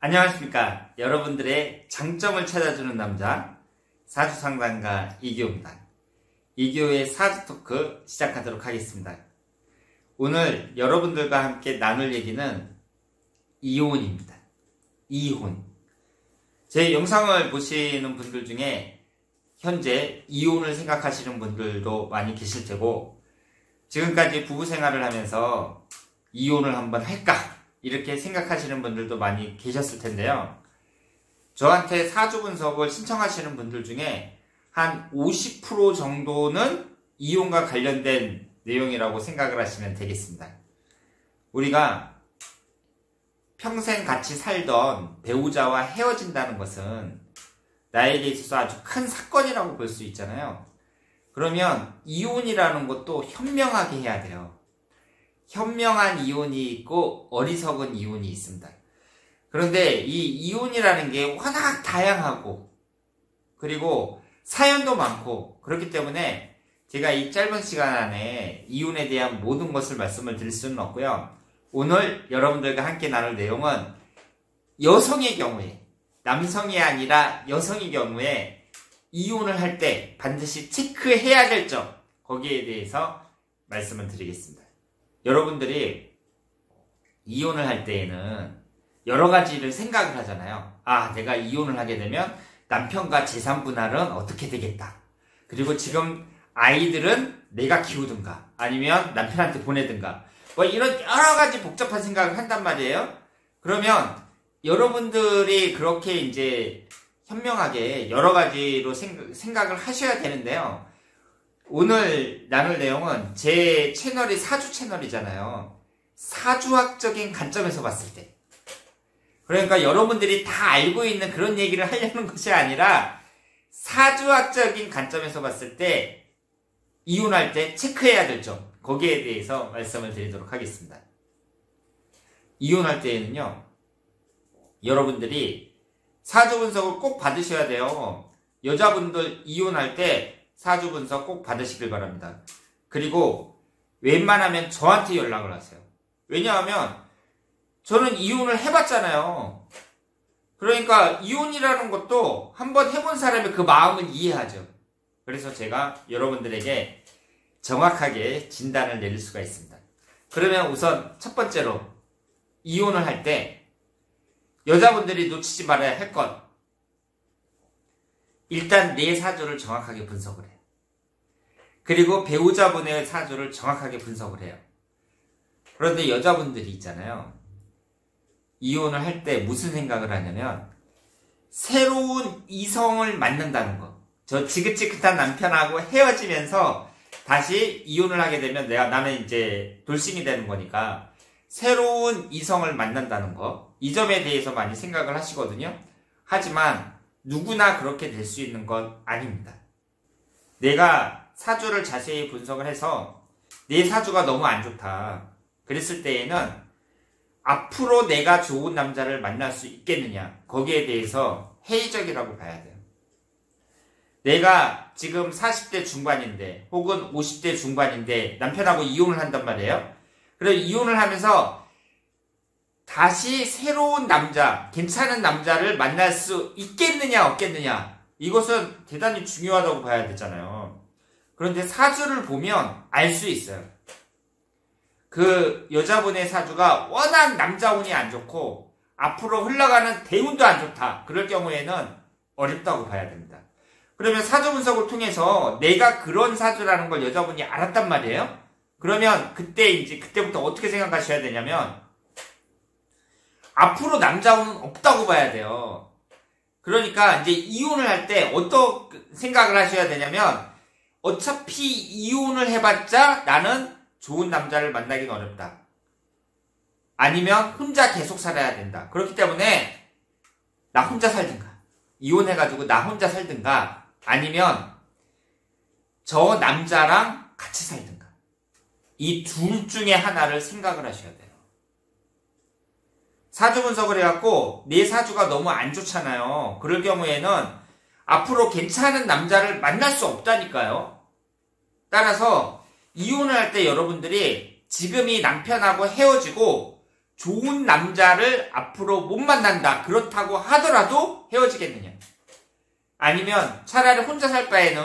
안녕하십니까. 여러분들의 장점을 찾아주는 남자 사주상담가 이기호입니다. 이기호의 사주토크 시작하도록 하겠습니다. 오늘 여러분들과 함께 나눌 얘기는 이혼입니다. 이혼. 제 영상을 보시는 분들 중에 현재 이혼을 생각하시는 분들도 많이 계실 테고, 지금까지 부부 생활을 하면서 이혼을 한번 할까? 이렇게 생각하시는 분들도 많이 계셨을 텐데요. 저한테 사주 분석을 신청하시는 분들 중에 한 50% 정도는 이혼과 관련된 내용이라고 생각을 하시면 되겠습니다. 우리가 평생 같이 살던 배우자와 헤어진다는 것은 나에게 있어서 아주 큰 사건이라고 볼 수 있잖아요. 그러면 이혼이라는 것도 현명하게 해야 돼요. 현명한 이혼이 있고 어리석은 이혼이 있습니다. 그런데 이 이혼이라는 게 워낙 다양하고 그리고 사연도 많고 그렇기 때문에 제가 이 짧은 시간 안에 이혼에 대한 모든 것을 말씀을 드릴 수는 없고요. 오늘 여러분들과 함께 나눌 내용은 여성의 경우에, 남성이 아니라 여성의 경우에 이혼을 할 때 반드시 체크해야 될 점, 거기에 대해서 말씀을 드리겠습니다. 여러분들이 이혼을 할 때에는 여러 가지를 생각을 하잖아요. 아, 내가 이혼을 하게 되면 남편과 재산 분할은 어떻게 되겠다. 그리고 지금 아이들은 내가 키우든가 아니면 남편한테 보내든가 뭐 이런 여러 가지 복잡한 생각을 한단 말이에요. 그러면 여러분들이 그렇게 이제 현명하게 여러 가지로 생각을 하셔야 되는데요. 오늘 나눌 내용은 제 채널이 사주 채널이잖아요. 사주학적인 관점에서 봤을 때. 그러니까 여러분들이 다 알고 있는 그런 얘기를 하려는 것이 아니라 사주학적인 관점에서 봤을 때 이혼할 때 체크해야 될 점, 거기에 대해서 말씀을 드리도록 하겠습니다. 이혼할 때에는요, 여러분들이 사주 분석을 꼭 받으셔야 돼요. 여자분들 이혼할 때 사주 분석 꼭 받으시길 바랍니다. 그리고 웬만하면 저한테 연락을 하세요. 왜냐하면 저는 이혼을 해봤잖아요. 그러니까 이혼이라는 것도 한번 해본 사람의 그 마음을 이해하죠. 그래서 제가 여러분들에게 정확하게 진단을 내릴 수가 있습니다. 그러면 우선 첫 번째로 이혼을 할 때 여자분들이 놓치지 말아야 할 것, 일단 내 사주를 정확하게 분석을 해요. 그리고 배우자분의 사주를 정확하게 분석을 해요. 그런데 여자분들이 있잖아요. 이혼을 할 때 무슨 생각을 하냐면 새로운 이성을 만난다는 거. 저 지긋지긋한 남편하고 헤어지면서 다시 이혼을 하게 되면 나는 이제 돌싱이 되는 거니까 새로운 이성을 만난다는 거. 이 점에 대해서 많이 생각을 하시거든요. 하지만 누구나 그렇게 될 수 있는 건 아닙니다. 내가 사주를 자세히 분석을 해서 내 사주가 너무 안 좋다. 그랬을 때에는 앞으로 내가 좋은 남자를 만날 수 있겠느냐. 거기에 대해서 회의적이라고 봐야 돼요. 내가 지금 40대 중반인데 혹은 50대 중반인데 남편하고 이혼을 한단 말이에요. 그래서 이혼을 하면서 다시 새로운 남자, 괜찮은 남자를 만날 수 있겠느냐 없겠느냐, 이것은 대단히 중요하다고 봐야 되잖아요. 그런데 사주를 보면 알 수 있어요. 그 여자분의 사주가 워낙 남자운이 안 좋고 앞으로 흘러가는 대운도 안 좋다. 그럴 경우에는 어렵다고 봐야 됩니다. 그러면 사주 분석을 통해서 내가 그런 사주라는 걸 여자분이 알았단 말이에요. 그러면 그때부터 어떻게 생각하셔야 되냐면 앞으로 남자운은 없다고 봐야 돼요. 그러니까 이제 이혼을 할 때 어떤 생각을 하셔야 되냐면 어차피 이혼을 해봤자 나는 좋은 남자를 만나기가 어렵다. 아니면 혼자 계속 살아야 된다. 그렇기 때문에 나 혼자 살든가, 이혼해가지고 나 혼자 살든가, 아니면 저 남자랑 같이 살든가, 이 둘 중에 하나를 생각을 하셔야 돼요. 사주 분석을 해갖고 내 사주가 너무 안 좋잖아요. 그럴 경우에는 앞으로 괜찮은 남자를 만날 수 없다니까요. 따라서 이혼을 할 때 여러분들이 지금이 남편하고 헤어지고 좋은 남자를 앞으로 못 만난다. 그렇다고 하더라도 헤어지겠느냐? 아니면 차라리 혼자 살 바에는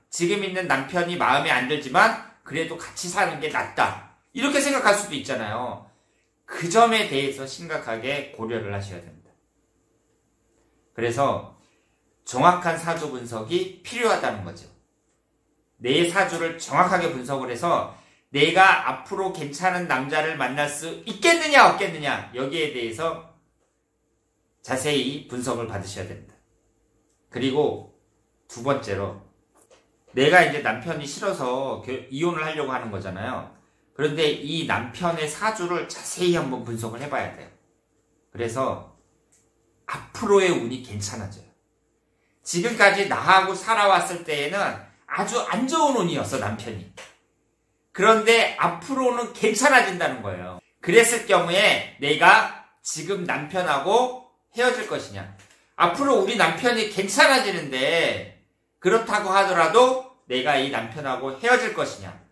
지금 있는 남편이 마음에 안 들지만 그래도 같이 사는 게 낫다. 이렇게 생각할 수도 있잖아요. 그 점에 대해서 심각하게 고려를 하셔야 됩니다. 그래서 정확한 사주 분석이 필요하다는 거죠. 내 사주를 정확하게 분석을 해서 내가 앞으로 괜찮은 남자를 만날 수 있겠느냐 없겠느냐 여기에 대해서 자세히 분석을 받으셔야 됩니다. 그리고 두 번째로 내가 이제 남편이 싫어서 이혼을 하려고 하는 거잖아요. 그런데 이 남편의 사주를 자세히 한번 분석을 해봐야 돼요. 그래서 앞으로의 운이 괜찮아져요. 지금까지 나하고 살아왔을 때에는 아주 안 좋은 운이었어, 남편이. 그런데 앞으로는 괜찮아진다는 거예요. 그랬을 경우에 내가 지금 남편하고 헤어질 것이냐. 앞으로 우리 남편이 괜찮아지는데 그렇다고 하더라도 내가 이 남편하고 헤어질 것이냐.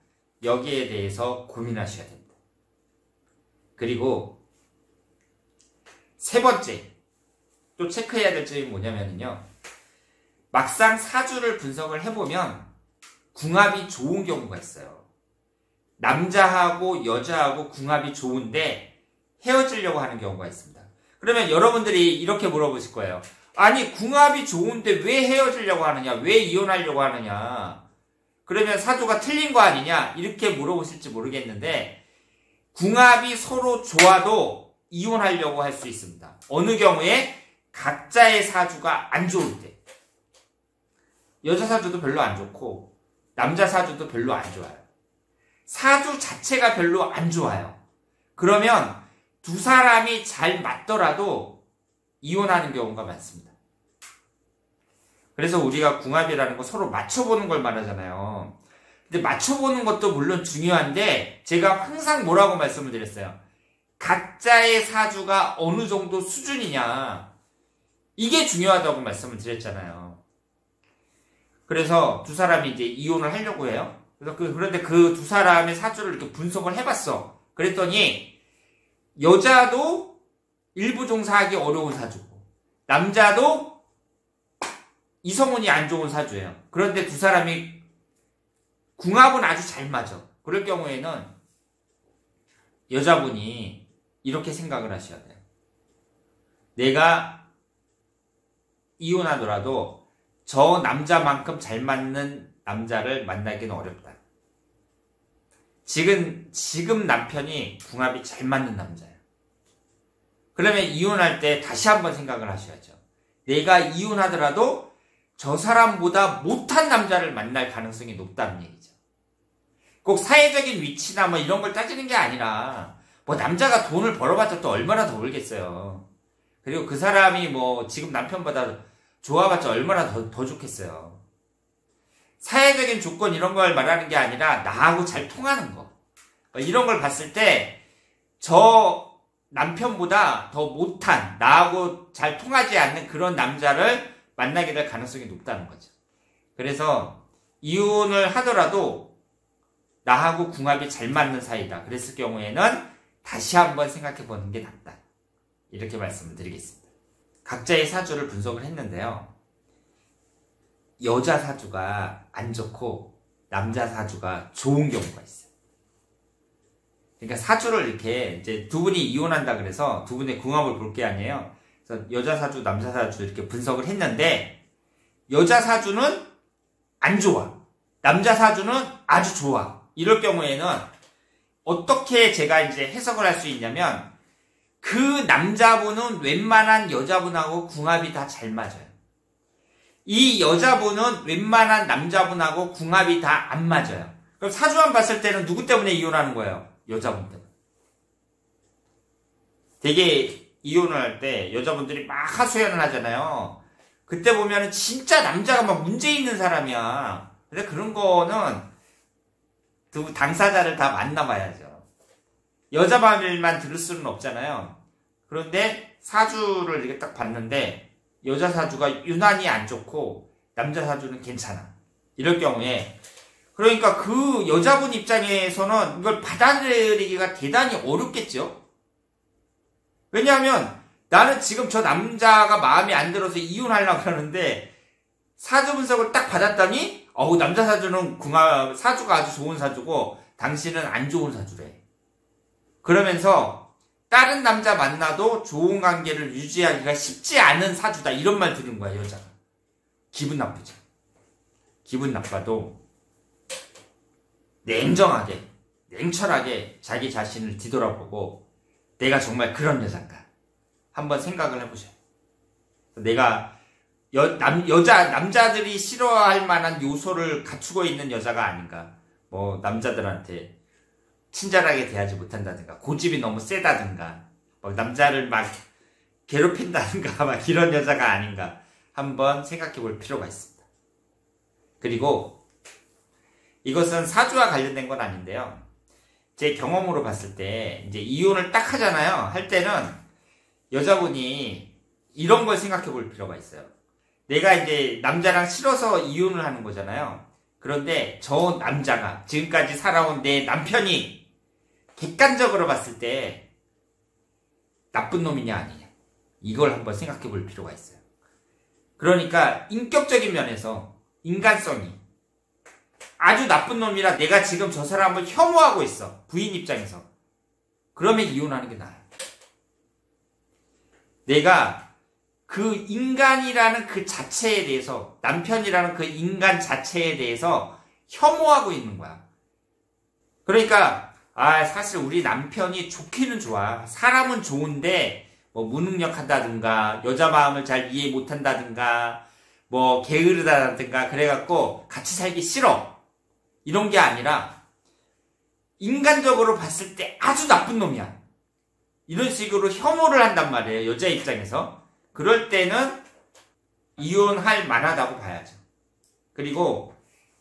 여기에 대해서 고민하셔야 됩니다. 그리고 세 번째 또 체크해야 될 점이 뭐냐면요. 막상 사주를 분석을 해보면 궁합이 좋은 경우가 있어요. 남자하고 여자하고 궁합이 좋은데 헤어지려고 하는 경우가 있습니다. 그러면 여러분들이 이렇게 물어보실 거예요. 아니 궁합이 좋은데 왜 헤어지려고 하느냐? 왜 이혼하려고 하느냐? 그러면 사주가 틀린 거 아니냐? 이렇게 물어보실지 모르겠는데 궁합이 서로 좋아도 이혼하려고 할 수 있습니다. 어느 경우에 각자의 사주가 안 좋을 때. 여자 사주도 별로 안 좋고 남자 사주도 별로 안 좋아요. 사주 자체가 별로 안 좋아요. 그러면 두 사람이 잘 맞더라도 이혼하는 경우가 많습니다. 그래서 우리가 궁합이라는 거 서로 맞춰보는 걸 말하잖아요. 근데 맞춰보는 것도 물론 중요한데 제가 항상 뭐라고 말씀을 드렸어요. 각자의 사주가 어느 정도 수준이냐 이게 중요하다고 말씀을 드렸잖아요. 그래서 두 사람이 이제 이혼을 하려고 해요. 그런데 그 두 사람의 사주를 이렇게 분석을 해봤어. 그랬더니 여자도 일부 종사하기 어려운 사주고 남자도 이성운이 안 좋은 사주예요. 그런데 두 사람이 궁합은 아주 잘 맞아. 그럴 경우에는 여자분이 이렇게 생각을 하셔야 돼요. 내가 이혼하더라도 저 남자만큼 잘 맞는 남자를 만나기는 어렵다. 지금 남편이 궁합이 잘 맞는 남자예요. 그러면 이혼할 때 다시 한번 생각을 하셔야죠. 내가 이혼하더라도 저 사람보다 못한 남자를 만날 가능성이 높다는 얘기죠. 꼭 사회적인 위치나 뭐 이런 걸 따지는 게 아니라 뭐 남자가 돈을 벌어봤자 또 얼마나 더 벌겠어요. 그리고 그 사람이 뭐 지금 남편보다 좋아봤자 얼마나 더 좋겠어요. 사회적인 조건 이런 걸 말하는 게 아니라 나하고 잘 통하는 거. 이런 걸 봤을 때 저 남편보다 더 못한 나하고 잘 통하지 않는 그런 남자를 만나게 될 가능성이 높다는 거죠. 그래서 이혼을 하더라도 나하고 궁합이 잘 맞는 사이다. 그랬을 경우에는 다시 한번 생각해 보는 게 낫다. 이렇게 말씀을 드리겠습니다. 각자의 사주를 분석을 했는데요. 여자 사주가 안 좋고 남자 사주가 좋은 경우가 있어요. 그러니까 사주를 이렇게 이제 두 분이 이혼한다 그래서 두 분의 궁합을 볼 게 아니에요. 그래서 여자 사주, 남자 사주 이렇게 분석을 했는데 여자 사주는 안 좋아. 남자 사주는 아주 좋아. 이럴 경우에는 어떻게 제가 이제 해석을 할 수 있냐면 그 남자분은 웬만한 여자분하고 궁합이 다 잘 맞아요. 이 여자분은 웬만한 남자분하고 궁합이 다 안 맞아요. 그럼 사주만 봤을 때는 누구 때문에 이혼하는 거예요? 여자분 때문에. 되게 이혼을 할 때 여자분들이 막 하소연을 하잖아요. 그때 보면은 진짜 남자가 막 문제 있는 사람이야. 근데 그런 거는 두 당사자를 다 만나봐야죠. 여자 말만 들을 수는 없잖아요. 그런데 사주를 이렇게 딱 봤는데 여자 사주가 유난히 안 좋고 남자 사주는 괜찮아. 이럴 경우에 그러니까 그 여자분 입장에서는 이걸 받아들이기가 대단히 어렵겠죠. 왜냐하면 나는 지금 저 남자가 마음에 안 들어서 이혼하려고 하는데 사주 분석을 딱 받았더니 남자 사주는 사주가 아주 좋은 사주고 당신은 안 좋은 사주래. 그러면서 다른 남자 만나도 좋은 관계를 유지하기가 쉽지 않은 사주다. 이런 말 들은 거야, 여자가. 기분 나쁘죠. 기분 나빠도 냉정하게, 냉철하게 자기 자신을 뒤돌아보고 내가 정말 그런 여잔가 한번 생각을 해보세요. 내가 남자들이 싫어할 만한 요소를 갖추고 있는 여자가 아닌가. 뭐 남자들한테 친절하게 대하지 못한다든가, 고집이 너무 세다든가, 남자를 막 괴롭힌다든가, 막 이런 여자가 아닌가 한번 생각해 볼 필요가 있습니다. 그리고 이것은 사주와 관련된 건 아닌데요. 제 경험으로 봤을 때 이제 이혼을 딱 하잖아요. 할 때는 여자분이 이런 걸 생각해 볼 필요가 있어요. 내가 이제 남자랑 싫어서 이혼을 하는 거잖아요. 그런데 저 남자가, 지금까지 살아온 내 남편이 객관적으로 봤을 때 나쁜 놈이냐 아니냐, 이걸 한번 생각해 볼 필요가 있어요. 그러니까 인격적인 면에서 인간성이 아주 나쁜 놈이라 내가 지금 저 사람을 혐오하고 있어, 부인 입장에서. 그러면 이혼하는 게 나아요. 내가 그 인간이라는 그 자체에 대해서, 남편이라는 그 인간 자체에 대해서 혐오하고 있는 거야. 그러니까 사실 우리 남편이 좋기는 좋아. 사람은 좋은데 뭐 무능력하다든가, 여자 마음을 잘 이해 못한다든가, 뭐 게으르다든가, 그래갖고 같이 살기 싫어, 이런 게 아니라 인간적으로 봤을 때 아주 나쁜 놈이야. 이런 식으로 혐오를 한단 말이에요, 여자 입장에서. 그럴 때는 이혼할 만하다고 봐야죠. 그리고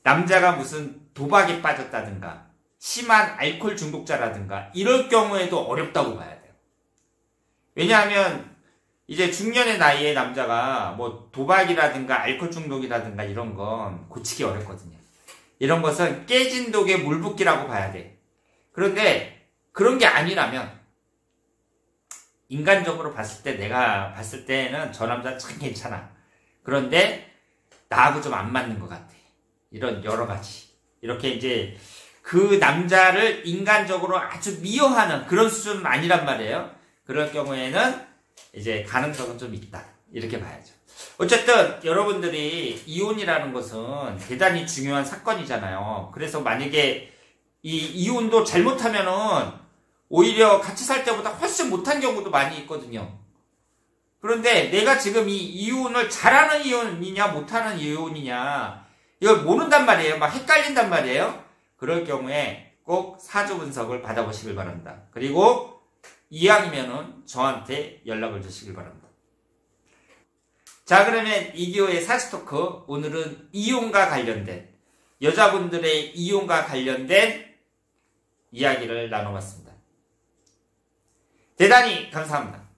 남자가 무슨 도박에 빠졌다든가, 심한 알코올 중독자라든가, 이럴 경우에도 어렵다고 봐야 돼요. 왜냐하면 이제 중년의 나이에 남자가 뭐 도박이라든가 알코올 중독이라든가 이런 건 고치기 어렵거든요. 이런 것은 깨진 독에 물 붓기라고 봐야 돼. 그런데 그런 게 아니라면, 인간적으로 봤을 때, 내가 봤을 때는 저 남자 참 괜찮아. 그런데 나하고 좀 안 맞는 것 같아. 이런 여러 가지. 이렇게 이제 그 남자를 인간적으로 아주 미워하는 그런 수준은 아니란 말이에요. 그럴 경우에는 이제 가능성은 좀 있다, 이렇게 봐야죠. 어쨌든 여러분들이 이혼이라는 것은 대단히 중요한 사건이잖아요. 그래서 만약에 이 이혼도 잘못하면은 오히려 같이 살 때보다 훨씬 못한 경우도 많이 있거든요. 그런데 내가 지금 이 이혼을 잘하는 이혼이냐 못하는 이혼이냐, 이걸 모른단 말이에요. 막 헷갈린단 말이에요. 그럴 경우에 꼭 사주 분석을 받아보시길 바랍니다. 그리고 이왕이면은 저한테 연락을 주시길 바랍니다. 자, 그러면 이기호의 사주토크, 오늘은 이혼과 관련된, 여자분들의 이혼과 관련된 이야기를 나눠봤습니다. 대단히 감사합니다.